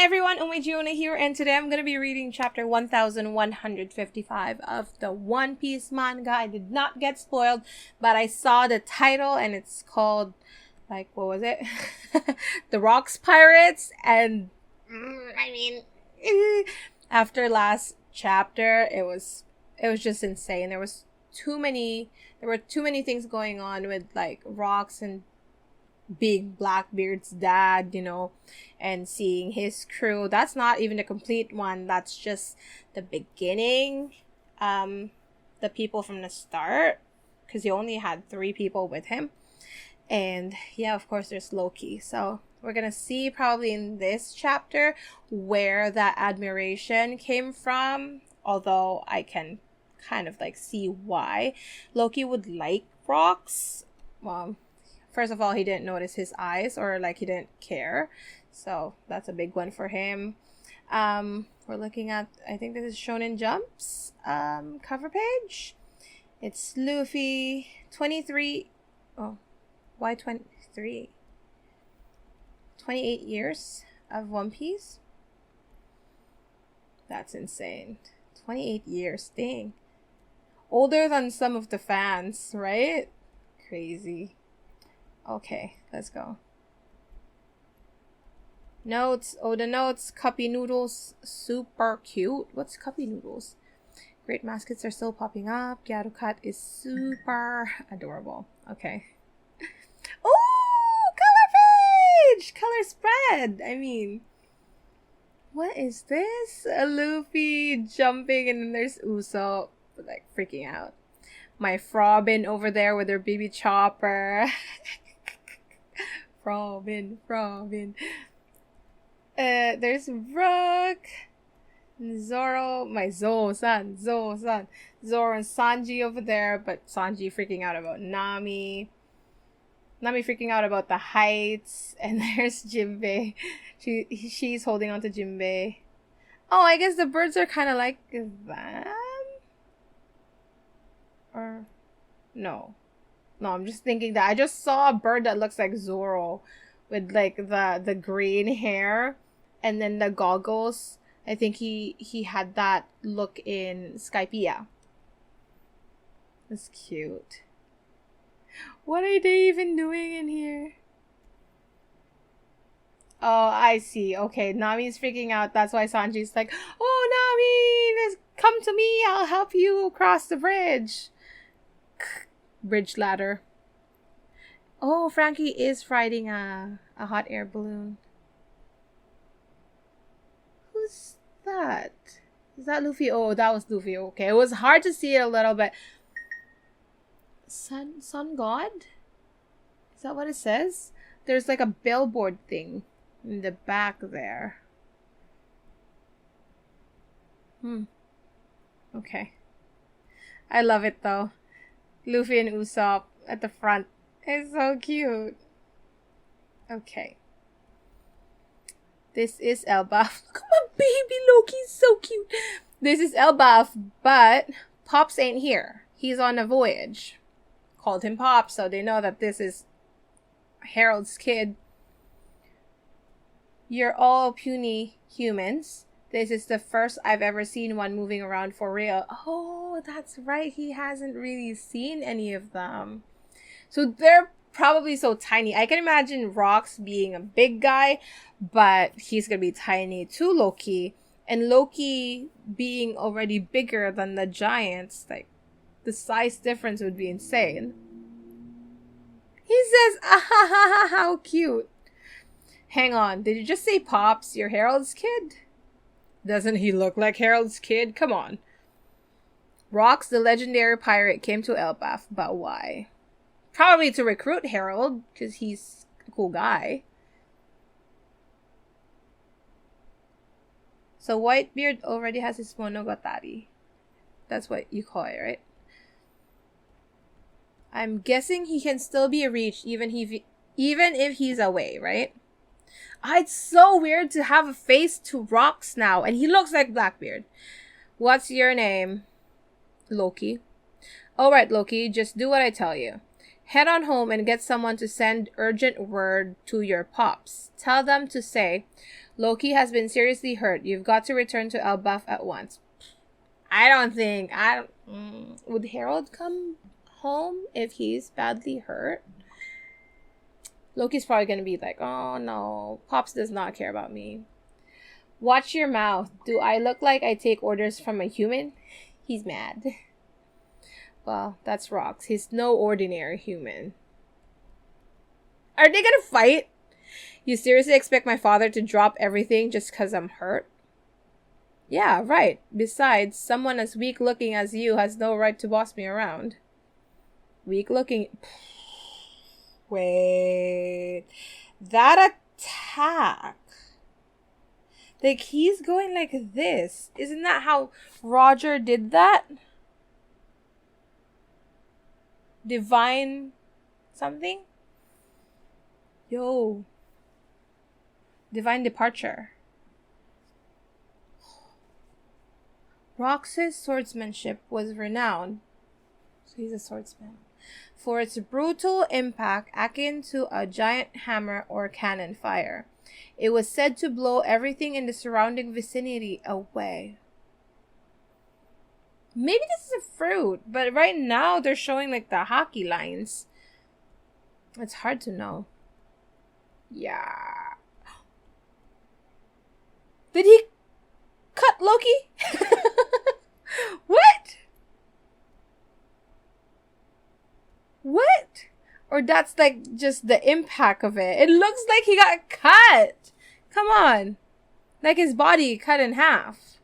Hi everyone, Umejiona here, and today I'm going to be reading chapter 1155 of the One Piece manga. I did not get spoiled, but I saw the title and it's called, like, what was it? The Rocks Pirates, and after last chapter, it was just insane. There were too many things going on with, like, Rocks and Big Blackbeard's dad, and seeing his crew. That's not even the complete one. That's just the beginning. The people from the start, because he only had 3 people with him. And yeah, of course, there's Loki. So we're gonna see probably in this chapter where that admiration came from. Although I can kind of like see why Loki would like Rocks. Well, first of all, he didn't notice his eyes, or like he didn't care. So that's a big one for him. We're looking at, I think this is Shonen Jump's cover page. It's Luffy, 23. Oh, why 23? 28 years of One Piece? That's insane. 28 years, dang. Older than some of the fans, right? Crazy. Okay, let's go. Notes. Oh, the notes. Cuppy noodles. Super cute. What's cuppy noodles? Great mascots are still popping up. Garukat is super adorable. Okay. Oh, color page! Color spread! I mean, what is this? A Luffy jumping, and then there's Usopp, like, freaking out. My Frobin over there with her baby chopper. Frobin. There's Rook, Zoro, my Zo-san. Zoro and Sanji over there, but Sanji freaking out about Nami. Nami freaking out about the heights, and there's Jinbei. She's holding on to Jinbei. Oh, I guess the birds are kind of like them? Or no, I'm just thinking that I just saw a bird that looks like Zoro with like the green hair and then the goggles. I think he had that look in Skypiea. That's cute. What are they even doing in here? Oh, I see. Okay, Nami's freaking out. That's why Sanji's like, "Oh, Nami, come to me. I'll help you cross the bridge." Bridge ladder. Oh, Frankie is riding a hot air balloon. Who's that? Is that Luffy? Oh, that was Luffy. Okay, it was hard to see it a little bit. Sun God? Is that what it says? There's like a billboard thing in the back there. Okay. I love it though. Luffy and Usopp at the front. It's so cute. Okay. This is Elbaf. Look at my baby Loki, so cute. This is Elbaf, but Pops ain't here. He's on a voyage. Called him Pops, so they know that this is Harold's kid. You're all puny humans. This is the first I've ever seen one moving around for real. Oh, that's right. He hasn't really seen any of them. So they're probably so tiny. I can imagine Rocks being a big guy, but he's going to be tiny to Loki. And Loki being already bigger than the giants, like, the size difference would be insane. He says, ah ha ha ha, how cute. Hang on, did you just say Pops, your Harold's kid? Doesn't he look like Harold's kid? Come on. Rocks, the legendary pirate, came to Elbaf, but why? Probably to recruit Harold, because he's a cool guy. So Whitebeard already has his monogatari. That's what you call it, right? I'm guessing he can still be reached even if he's away, right? It's so weird to have a face to Rocks now, and he looks like Blackbeard. What's your name? Loki. Alright, Loki, just do what I tell you. Head on home and get someone to send urgent word to your Pops. Tell them to say, Loki has been seriously hurt. You've got to return to Elbaf at once. I don't think would Harold come home if he's badly hurt? Loki's probably gonna be like, oh no, Pops does not care about me. Watch your mouth. Do I look like I take orders from a human? He's mad. Well, that's Rox. He's no ordinary human. Are they gonna fight? You seriously expect my father to drop everything just because I'm hurt? Yeah, right. Besides, someone as weak looking as you has no right to boss me around. Weak looking. Wait. That attack. Like, he's going like this. Isn't that how Roger did that? Divine something? Yo. Divine departure. Rox's swordsmanship was renowned, so he's a swordsman, for its brutal impact akin to a giant hammer or cannon fire. It was said to blow everything in the surrounding vicinity away. Maybe this is a fruit, but right now they're showing like the hockey lines. It's hard to know. Yeah. Did he cut Loki? What? What? Or that's like just the impact of it. It looks like he got cut. Come on. Like his body cut in half.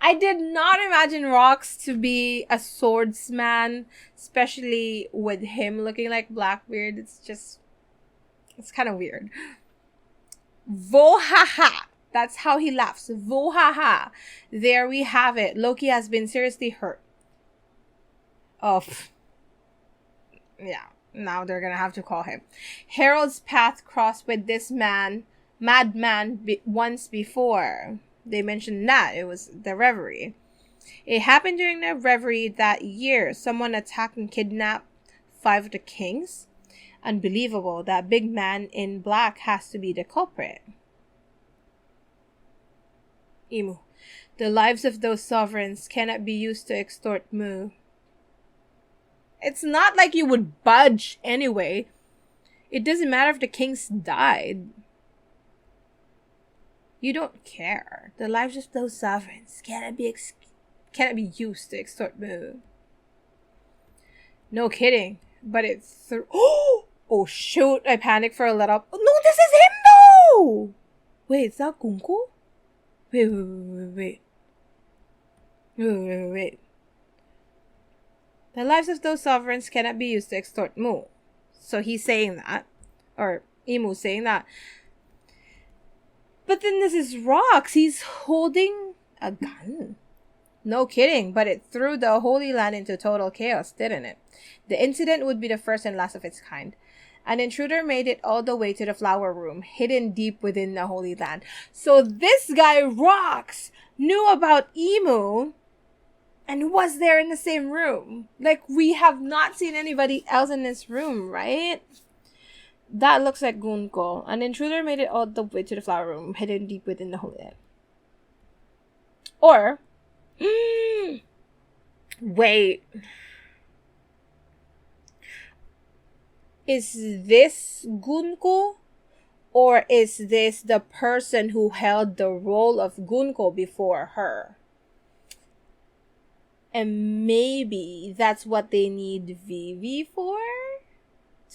I did not imagine Rox to be a swordsman, especially with him looking like Blackbeard. It's kind of weird. Vohaha. That's how he laughs. Vohaha. There we have it. Loki has been seriously hurt. Oh, yeah. Now they're gonna have to call him. Harold's path crossed with this madman once before. They mentioned that. It was the reverie. It happened during the reverie that year. Someone attacked and kidnapped 5 of the kings. Unbelievable. That big man in black has to be the culprit. Imu. The lives of those sovereigns cannot be used to extort Mu. It's not like you would budge anyway. It doesn't matter if the kings died. You don't care. The lives of those sovereigns cannot be used to extort Mu. No kidding. But it threw... Oh shoot, I panicked for a little. Oh, no, this is him though! Wait, is that Gunko? Wait. The lives of those sovereigns cannot be used to extort Mu. So he's saying that. Or Imu's saying that. But then this is Rox. He's holding a gun. No kidding, but it threw the Holy Land into total chaos, didn't it? The incident would be the first and last of its kind. An intruder made it all the way to the flower room, hidden deep within the Holy Land. So this guy, Rox, knew about Imu and was there in the same room. Like, we have not seen anybody else in this room, right? That looks like Gunko. An intruder made it all the way to the flower room, hidden deep within the Holy Land. Or... wait. Is this Gunko? Or is this the person who held the role of Gunko before her? And maybe that's what they need Vivi for?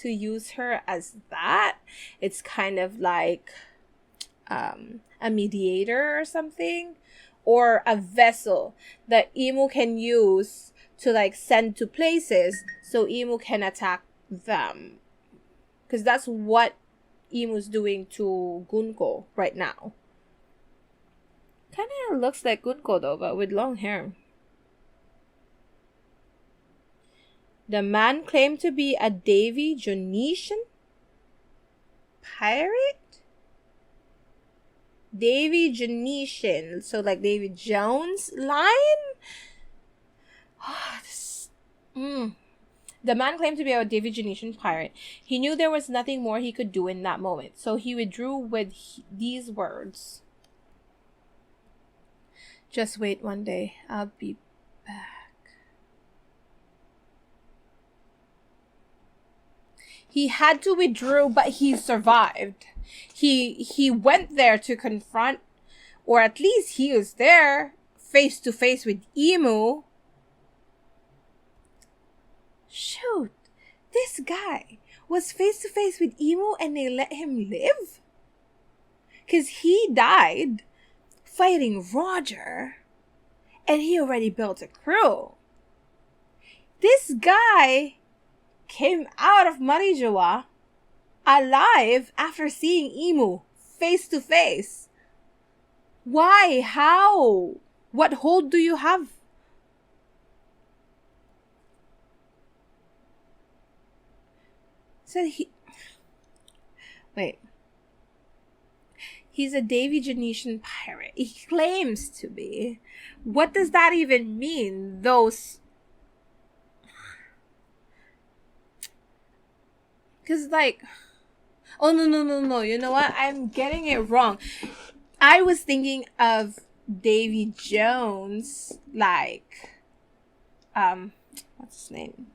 To use her as that? It's kind of like a mediator or something? Or a vessel that Imu can use to like send to places so Imu can attack them. Because that's what Imu's doing to Gunko right now. Kind of looks like Gunko though, but with long hair. The man claimed to be a Davy Jonesian pirate? Davy Jonesian. So like Davy Jones line? The man claimed to be a Devijanesian pirate. He knew there was nothing more he could do in that moment, so he withdrew with these words. Just wait one day. I'll be back. He had to withdraw, but he survived. He went there to confront, or at least he was there face to face with Emu. Shoot, this guy was face to face with Emu and they let him live? Because he died fighting Roger and he already built a crew. This guy came out of Marijawa alive after seeing Emu face to face. Why? How? What hold do you have? Said he... Wait. He's a Devijanesian pirate. He claims to be. What does that even mean? Those... Because, like... Oh, no. You know what? I'm getting it wrong. I was thinking of Davy Jones, like... What's his name?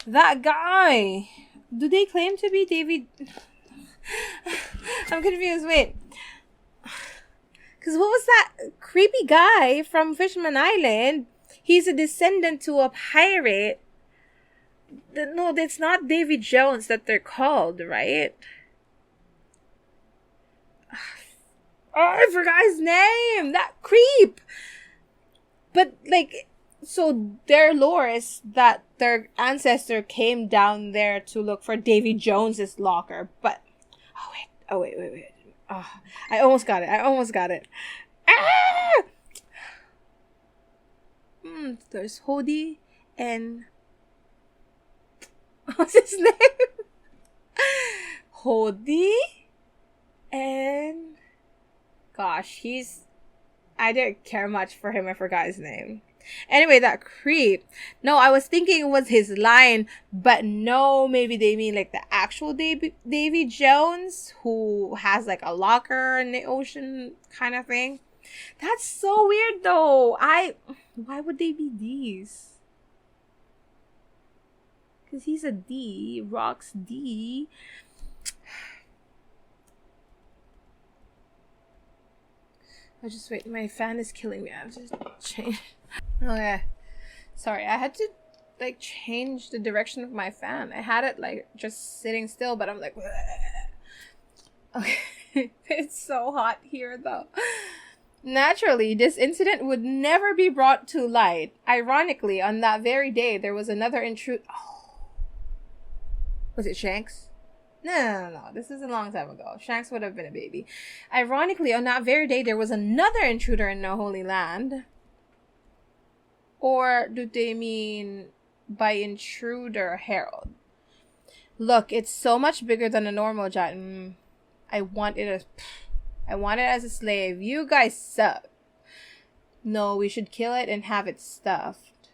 That guy! Do they claim to be Davy... I'm confused. Wait. Because what was that creepy guy from Fishman Island? He's a descendant to a pirate. No, that's not Davy Jones that they're called, right? Oh, I forgot his name! That creep! But, like, so their lore is that their ancestor came down there to look for Davy Jones's locker, but... Oh, wait. Oh, I almost got it. Ah! There's Hody and... What's his name? Hody and... Gosh, I didn't care much for him. I forgot his name. Anyway, that creep. No, I was thinking it was his line, but no, maybe they mean like the actual Davy Jones who has like a locker in the ocean kind of thing. That's so weird though. Why would they be D's? Because he's a D. Rocks D. I'll just wait. My fan is killing me. I have to change. Oh yeah. Sorry, I had to like change the direction of my fan. I had it like just sitting still, but I'm like, bleh. Okay. It's so hot here though. Naturally, this incident would never be brought to light. Ironically, on that very day, there was another intruder. Oh. Was it Shanks? No. This is a long time ago. Shanks would have been a baby. Ironically, on that very day, there was another intruder in the Holy Land. Or do they mean by intruder Harold? Look, it's so much bigger than a normal giant. I want it as a slave. You guys suck. No, we should kill it and have it stuffed.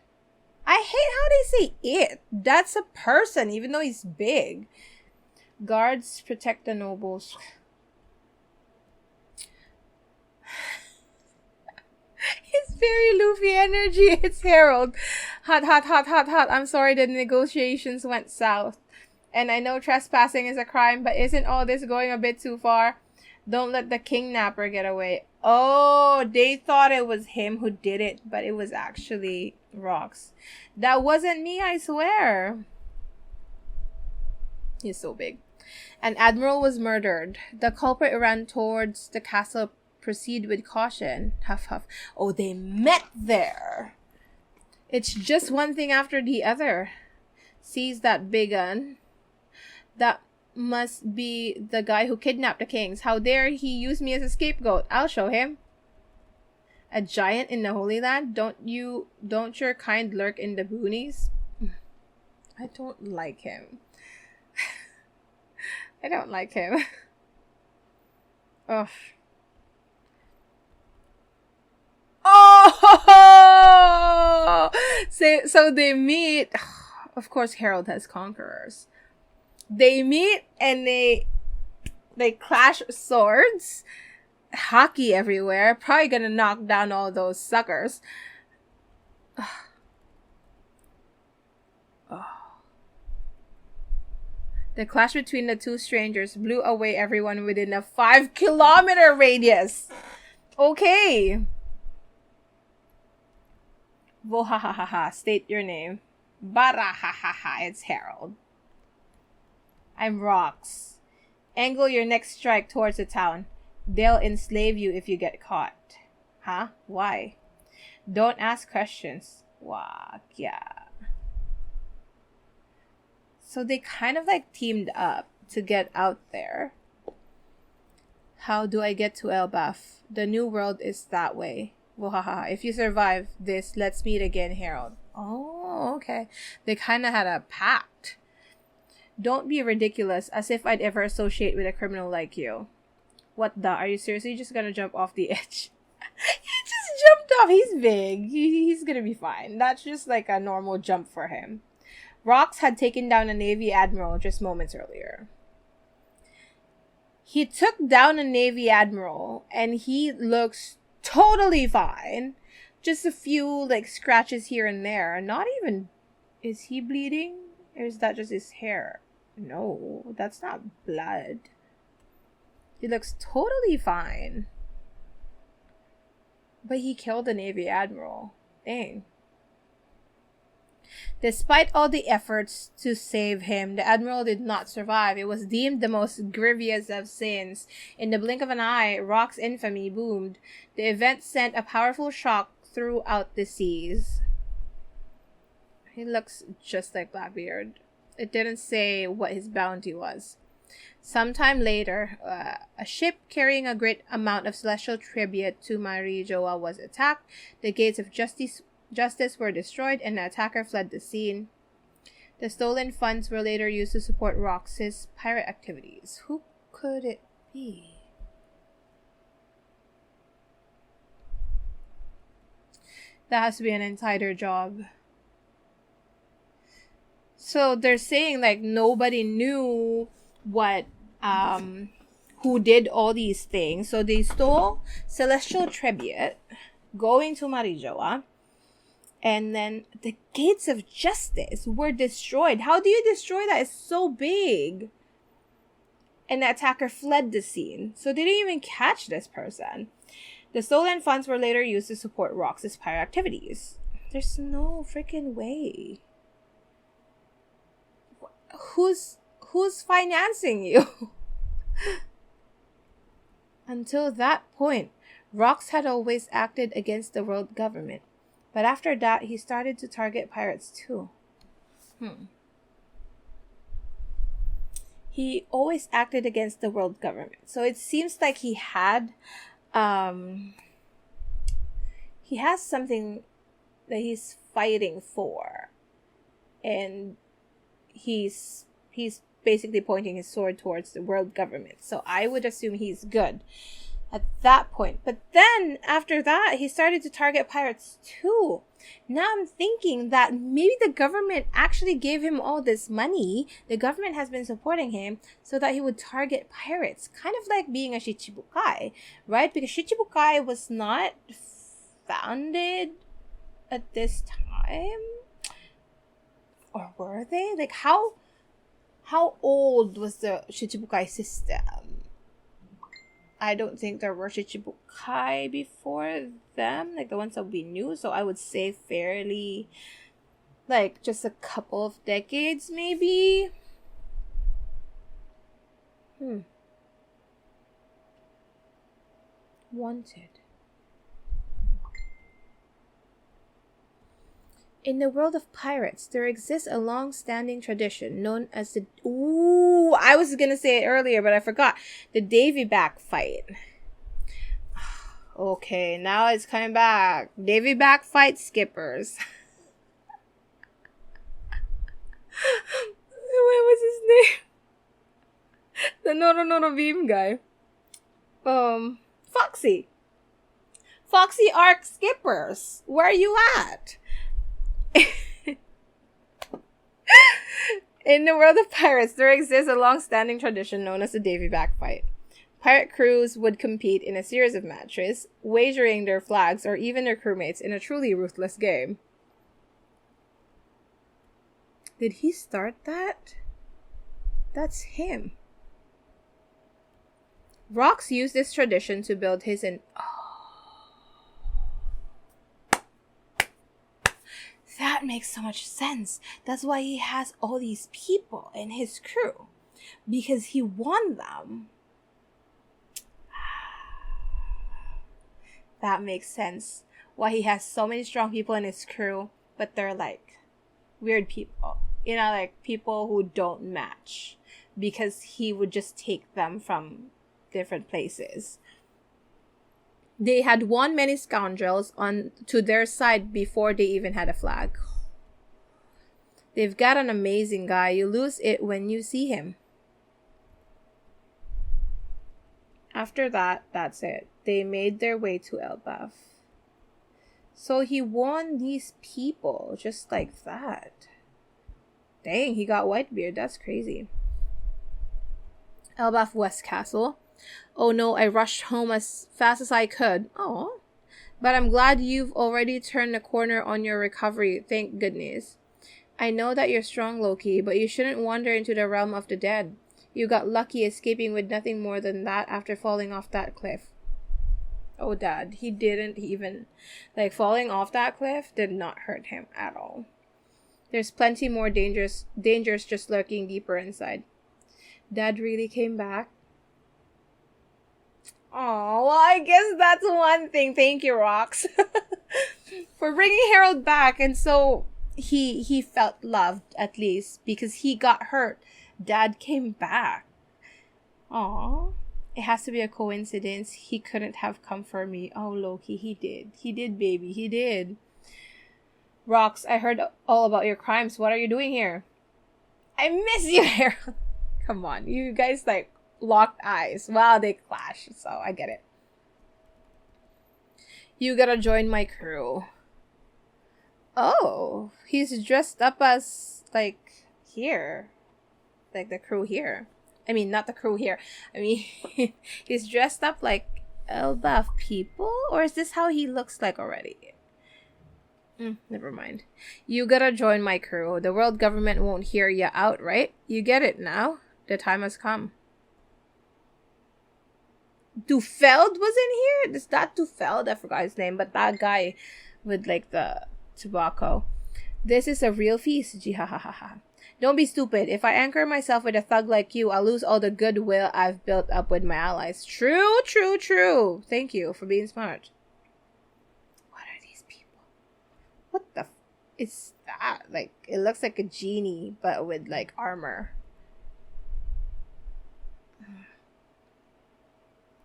I hate how they say it. That's a person, even though he's big. Guards protect the nobles. It's very Luffy energy. It's Harold. Hot. I'm sorry the negotiations went south. And I know trespassing is a crime, but isn't all this going a bit too far? Don't let the kidnapper get away. Oh, they thought it was him who did it, but it was actually Rocks. That wasn't me, I swear. He's so big. An admiral was murdered. The culprit ran towards the castle. Proceed with caution. Huff. Oh, they met there. It's just one thing after the other. Sees that big gun. That must be the guy who kidnapped the kings. How dare he use me as a scapegoat? I'll show him. A giant in the Holy Land? Don't your kind lurk in the boonies? I don't like him. I don't like him. Ugh. Oh! So they meet. of course, Harold has conquerors. They meet and they clash swords. Hockey everywhere. Probably gonna knock down all those suckers. Oh. The clash between the two strangers blew away everyone within a 5-kilometer radius. Okay. Vohahaha, state your name. Barahahaha, it's Harold. I'm Rox. Angle your next strike towards the town. They'll enslave you if you get caught. Huh? Why? Don't ask questions. Wah, yeah. So they kind of like teamed up to get out there. How do I get to Elbaf? The new world is that way. Wahaha. If you survive this, let's meet again, Harold. Oh, okay. They kind of had a pact. Don't be ridiculous, as if I'd ever associate with a criminal like you. What the? Are you seriously just gonna jump off the edge? He just jumped off. He's big. He's gonna be fine. That's just like a normal jump for him. Rox had taken down a Navy admiral just moments earlier. He took down a Navy admiral, and he looks totally fine. Just a few, like, scratches here and there. Not even... Is he bleeding? Or is that just his hair? No, that's not blood. He looks totally fine. But he killed a Navy admiral. Dang. Despite all the efforts to save him, the admiral did not survive. It was deemed the most grievous of sins. In the blink of an eye, Rock's infamy boomed. The event sent a powerful shock throughout the seas. He looks just like Blackbeard. It didn't say what his bounty was. Sometime later, a ship carrying a great amount of celestial tribute to Marijoa was attacked. The gates of justice were destroyed, and the attacker fled the scene. The stolen funds were later used to support Rox's pirate activities. Who could it be? That has to be an insider job. So they're saying like nobody knew what who did all these things. So they stole celestial tribute going to Marijoa. And then the gates of justice were destroyed. How do you destroy that? It's so big. And the attacker fled the scene. So they didn't even catch this person. The stolen funds were later used to support Rox's pirate activities. There's no freaking way. Who's financing you? Until that point, Rox had always acted against the world government. But after that, he started to target pirates too. He always acted against the world government. So it seems like he has something that he's fighting for. And he's basically pointing his sword towards the world government. So I would assume he's good at that point. But then, after that, he started to target pirates too. Now I'm thinking that maybe the government actually gave him all this money. The government has been supporting him so that he would target pirates. Kind of like being a Shichibukai, right? Because Shichibukai was not founded at this time. Or were they? Like, how old was the Shichibukai system? I don't think there were Shichibukai before them, like the ones that we knew. So I would say fairly, like just a couple of decades, maybe. Wanted. In the world of pirates, there exists a long-standing tradition known as the... Ooh, I was going to say it earlier, but I forgot. The Davy back fight. Okay, now it's coming back. Davy back fight skippers. What was his name? The Noro Beam guy. Foxy. Foxy Arc skippers. Where are you at? In the world of pirates, there exists a long-standing tradition known as the Davy Back fight. Pirate crews would compete in a series of matches, wagering their flags or even their crewmates in a truly ruthless game. Did he start that? That's him. Rox used this tradition to build his That makes so much sense. That's why he has all these people in his crew. Because he won them. That makes sense. Why he has so many strong people in his crew, but they're like weird people. You know, like people who don't match. Because he would just take them from different places. They had won many scoundrels on to their side before they even had a flag. They've got an amazing guy. You lose it when you see him. After that, that's it. They made their way to Elbaf. So he won these people just like that. Dang, he got Whitebeard. That's crazy. Elbaf West Castle. Oh no, I rushed home as fast as I could. Oh, but I'm glad you've already turned the corner on your recovery. Thank goodness. I know that you're strong, Loki, but you shouldn't wander into the realm of the dead. You got lucky escaping with nothing more than that after falling off that cliff. Oh, Dad, he didn't even... falling off that cliff did not hurt him at all. There's plenty more dangers just lurking deeper inside. Dad really came back? Oh, well, I guess that's one thing. Thank you, Rox, for bringing Harold back. And so he felt loved, at least, because he got hurt. Dad came back. Aw. It has to be a coincidence. He couldn't have come for me. Oh, Loki, he did. He did, baby. He did. Rox, I heard all about your crimes. What are you doing here? I miss you, Harold. Come on. You guys, locked eyes. Wow, they clash. So, I get it. You gotta join my crew. Oh, he's dressed up as, here. The crew here. I mean, not the crew here. I mean, he's dressed up like Elbaf people? Or is this how he looks like already? Never mind. You gotta join my crew. The world government won't hear you out, right? You get it now? The time has come. Dufeld was in here? Is that Dufeld? I forgot his name. But that guy with, the tobacco. This is a real feast. Jihahaha. Don't be stupid. If I anchor myself with a thug like you, I'll lose all the goodwill I've built up with my allies. True, true, true. Thank you for being smart. What are these people? What the is that? It looks like a genie, but with, armor.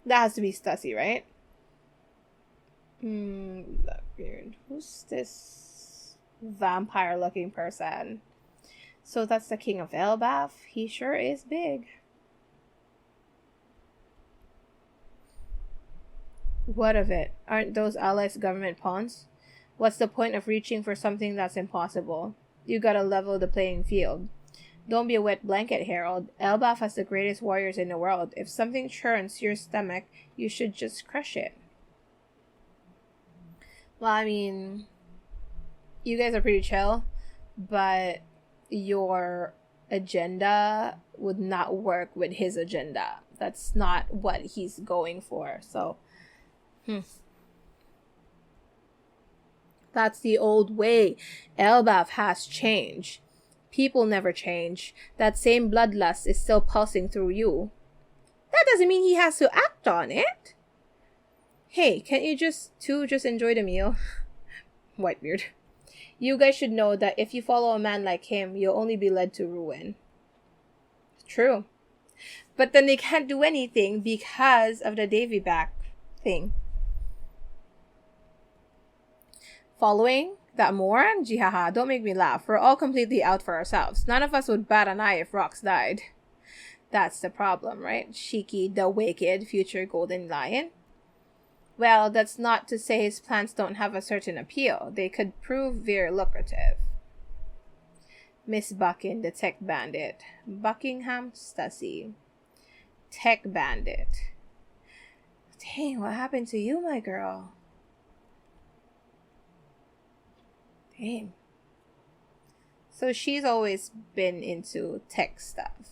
That has to be Stussy, right? Weird. Who's this vampire-looking person? So that's the king of Elbaf. He sure is big. What of it? Aren't those allies government pawns? What's the point of reaching for something that's impossible? You gotta level the playing field. Don't be a wet blanket, Harold. Elbaf has the greatest warriors in the world. If something churns your stomach, you should just crush it. Well, I mean, you guys are pretty chill, but your agenda would not work with his agenda. That's not what he's going for. So, That's the old way. Elbaf has changed. People never change. That same bloodlust is still pulsing through you. That doesn't mean he has to act on it. Hey, can't you just enjoy the meal? Whitebeard. You guys should know that if you follow a man like him, you'll only be led to ruin. True. But then they can't do anything because of the Davy back thing. Following that moron? Jihaha, don't make me laugh. We're all completely out for ourselves. None of us would bat an eye if Rox died. That's the problem, right? Shiki, the wicked future golden lion? Well, that's not to say his plans don't have a certain appeal. They could prove very lucrative. Miss Buckin, the tech bandit. Buckingham Stussy. Tech bandit. Dang, what happened to you, my girl? Dang. So she's always been into tech stuff.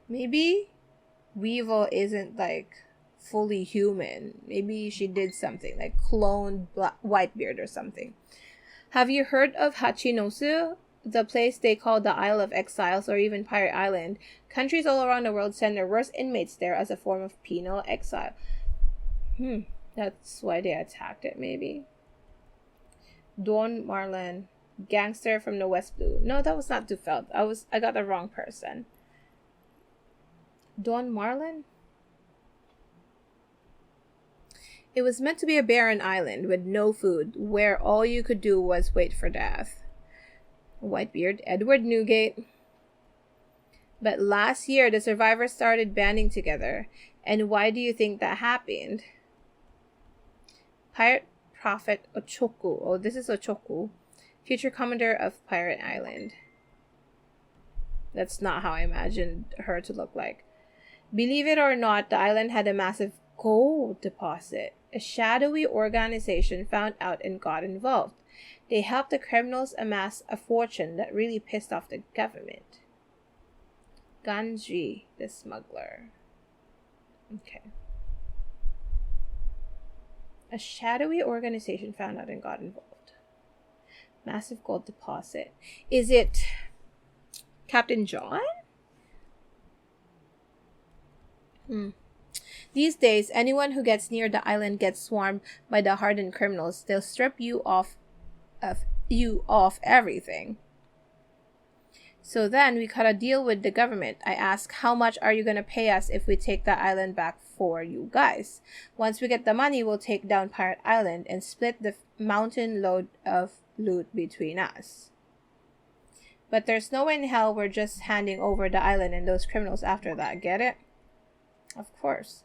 Maybe Weevil isn't like fully human. Maybe she did something like cloned Whitebeard or something. Have you heard of Hachinosu? The place they call the Isle of Exiles or even Pirate Island. Countries all around the world send their worst inmates there as a form of penal exile. That's why they attacked it, maybe. Don Marlin, gangster from the West Blue. No, that was not Dufeld. I got the wrong person. Don Marlin? It was meant to be a barren island with no food, where all you could do was wait for death. Whitebeard, Edward Newgate. But last year, the survivors started banding together. And why do you think that happened? Pirate Prophet Ochoku. Oh, this is Ochoku. Future commander of Pirate Island. That's not how I imagined her to look like. Believe it or not, the island had a massive gold deposit. A shadowy organization found out and got involved. They helped the criminals amass a fortune that really pissed off the government. Ganji, the smuggler. Okay. A shadowy organization found out and got involved. Massive gold deposit. Is it Captain John? These days, anyone who gets near the island gets swarmed by the hardened criminals. They'll strip you off everything. So then we cut a deal with the government. I asked, how much are you going to pay us if we take the island back for you guys? Once we get the money, we'll take down Pirate Island and split the mountain load of loot between us. But there's no way in hell we're just handing over the island and those criminals after that. Get it? Of course.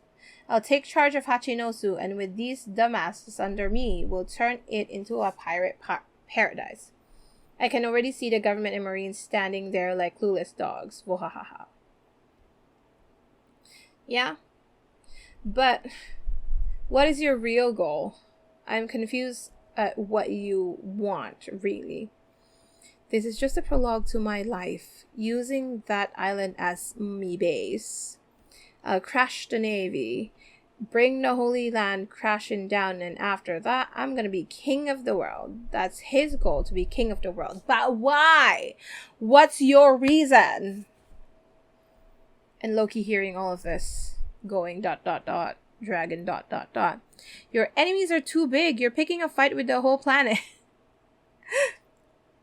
I'll take charge of Hachinosu, and with these dumbasses under me, we'll turn it into a pirate paradise. I can already see the government and Marines standing there like clueless dogs. Wahahaha. Yeah? But what is your real goal? I'm confused at what you want, really. This is just a prologue to my life, using that island as me base. I'll crash the Navy, bring the Holy Land crashing down, and after that, I'm gonna be king of the world. That's his goal, to be king of the world. But why? What's your reason? And Loki hearing all of this, going ... dragon ... Your enemies are too big. You're picking a fight with the whole planet.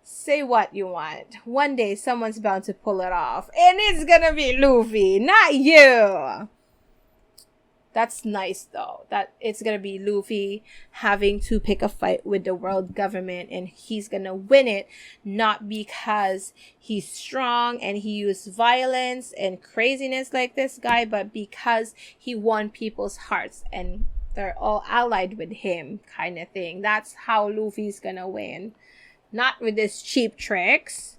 Say what you want. One day, someone's bound to pull it off. And it's gonna be Luffy, not you! That's nice, though. That it's gonna be Luffy having to pick a fight with the world government, and he's gonna win it, not because he's strong and he used violence and craziness like this guy, but because he won people's hearts and they're all allied with him, kind of thing. That's how Luffy's gonna win. Not with his cheap tricks.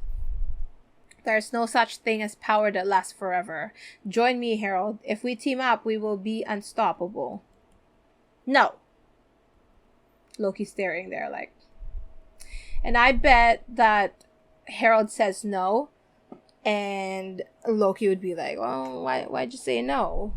There's no such thing as power that lasts forever. Join me, Harold. If we team up, we will be unstoppable. No. Loki's staring there like. And I bet that Harold says no. And Loki would be like, well, why'd you say no?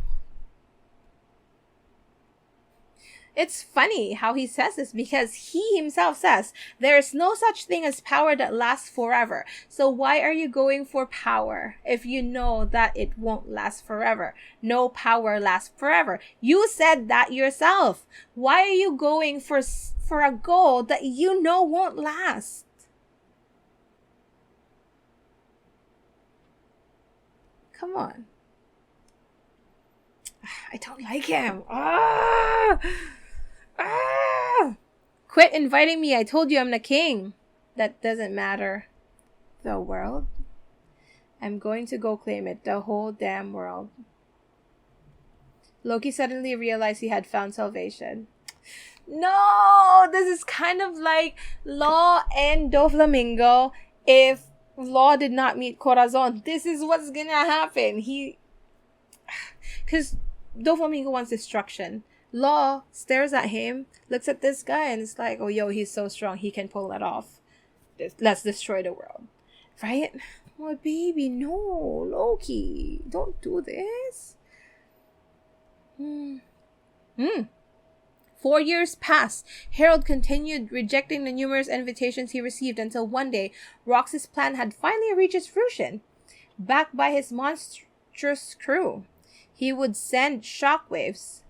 It's funny how he says this because he himself says there's no such thing as power that lasts forever. So why are you going for power if you know that it won't last forever? No power lasts forever. You said that yourself. Why are you going for a goal that you know won't last? Come on. I don't like him. Quit inviting me. I told you I'm the king. That doesn't matter. The world? I'm going to go claim it. The whole damn world. Loki suddenly realized he had found salvation. No! This is kind of like Law and Doflamingo if Law did not meet Corazon, this is what's gonna happen. Because Doflamingo wants destruction. Law stares at him, looks at this guy, and it's like, oh, yo, he's so strong, he can pull that off. Let's destroy the world. Right? Oh, baby, no, Loki, don't do this. 4 years passed. Harold continued rejecting the numerous invitations he received until one day, Rox's plan had finally reached its fruition. Backed by his monstrous crew, he would send shockwaves,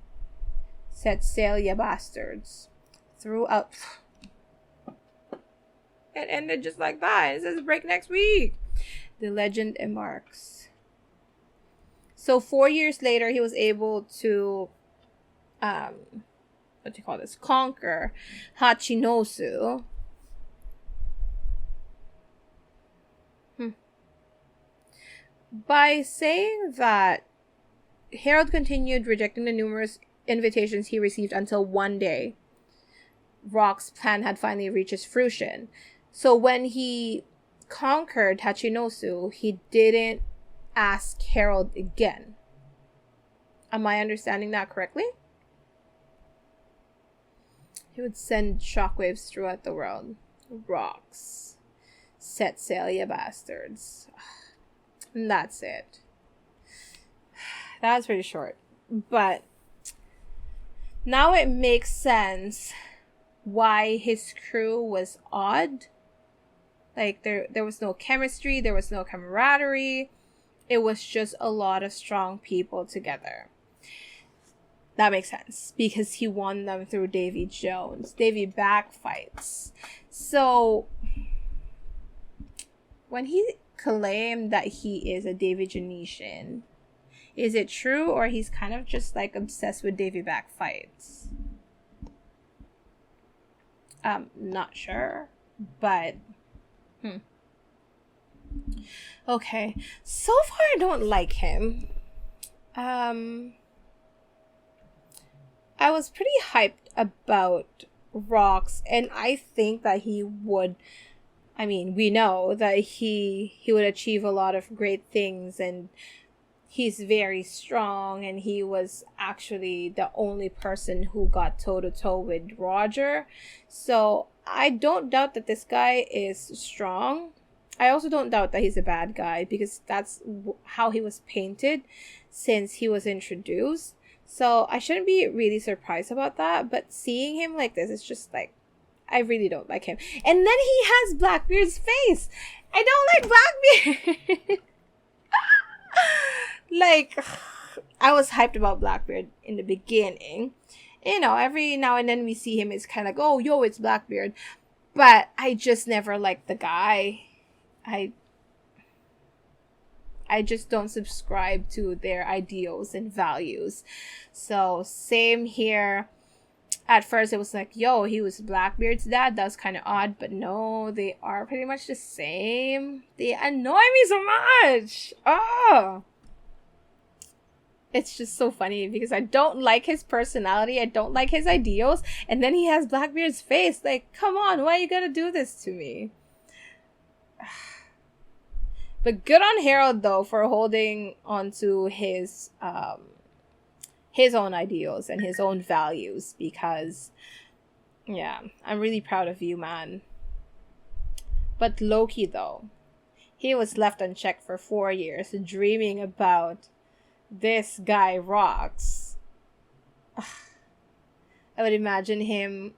set sail, ya bastards, throughout. It ended just like that. It says break next week. The legend embarks. So 4 years later, he was able to, conquer Hachinosu. By saying that Harold continued rejecting the numerous invitations he received until one day, Rock's plan had finally reached its fruition. So when he conquered Hachinosu, he didn't ask Harold again. Am I understanding that correctly? He would send shockwaves throughout the world. Rocks. Set sail, ya bastards. And that's it. That was pretty short. But now it makes sense why his crew was odd. Like, there was no chemistry, there was no camaraderie. It was just a lot of strong people together. That makes sense, because he won them through Davy Jones. Davy back fights. So, when he claimed that he is a Davy Genesian, is it true, or he's kind of just like obsessed with Davy back fights? Not sure, but okay. So far, I don't like him. I was pretty hyped about Rocks, and I think that he would. I mean, we know that he would achieve a lot of great things, and he's very strong, and he was actually the only person who got toe-to-toe with Roger. So I don't doubt that this guy is strong. I also don't doubt that he's a bad guy, because that's how he was painted since he was introduced. So I shouldn't be really surprised about that, but seeing him like this, it's just like, I really don't like him. And then he has Blackbeard's face. I don't like Blackbeard. Like, I was hyped about Blackbeard in the beginning. You know, every now and then we see him, it's kind of like, oh, yo, it's Blackbeard. But I just never liked the guy. I just don't subscribe to their ideals and values. So, same here. At first, it was like, yo, he was Blackbeard's dad. That was kind of odd. But no, they are pretty much the same. They annoy me so much. Oh. It's just so funny because I don't like his personality. I don't like his ideals. And then he has Blackbeard's face. Like, come on, why are you gonna do this to me? But good on Harold, though, for holding onto his own ideals and his own values, because, yeah, I'm really proud of you, man. But Loki, though, he was left unchecked for 4 years, dreaming about this guy Rocks. I would imagine him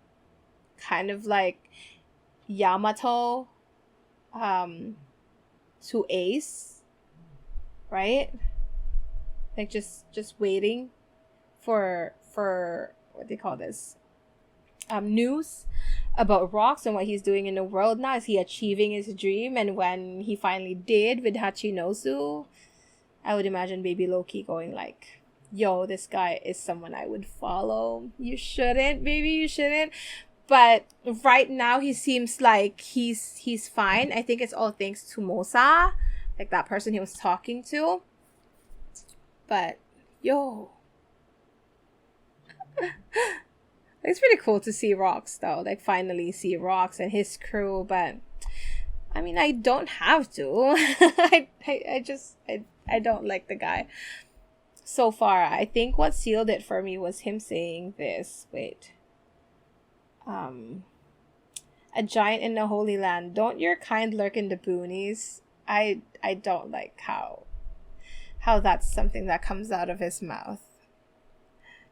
kind of like Yamato to Ace, right? Like just waiting for what they call this, news about Rocks and what he's doing in the world now. Is he achieving his dream? And when he finally did with Hachinosu, I would imagine baby Loki going like, yo, this guy is someone I would follow. You shouldn't, baby, you shouldn't. But right now, he seems like he's fine. I think it's all thanks to Mosa, like that person he was talking to. But, yo. It's pretty cool to see Rocks, though. Like, finally see Rocks and his crew. But I mean, I don't have to. I don't like the guy. So far, I think what sealed it for me was him saying this. Wait. Um, a giant in the Holy Land. Don't your kind lurk in the boonies? I don't like how that's something that comes out of his mouth.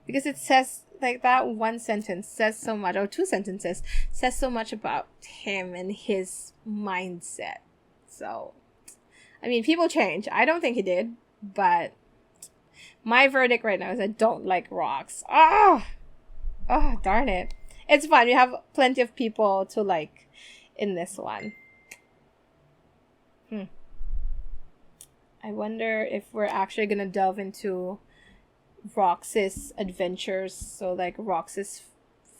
Because it says, like, that one sentence says so much, or two sentences says so much about him and his mindset. So, I mean, people change. I don't think he did, but my verdict right now is I don't like rocks. Oh, darn it. It's fun. We have plenty of people to like in this one. I wonder if we're actually gonna delve into Rox's adventures. So, like, Rox's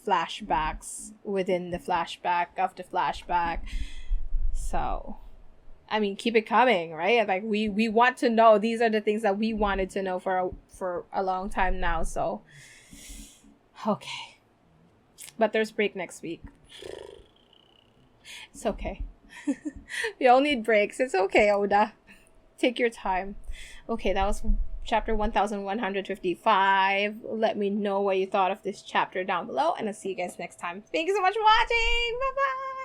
flashbacks within the flashback of the flashback. So, I mean, keep it coming, right? Like, we want to know. These are the things that we wanted to know for a long time now. So, okay. But there's break next week. It's okay. We all need breaks. It's okay, Oda. Take your time. Okay, that was chapter 1155. Let me know what you thought of this chapter down below, and I'll see you guys next time. Thank you so much for watching. Bye bye.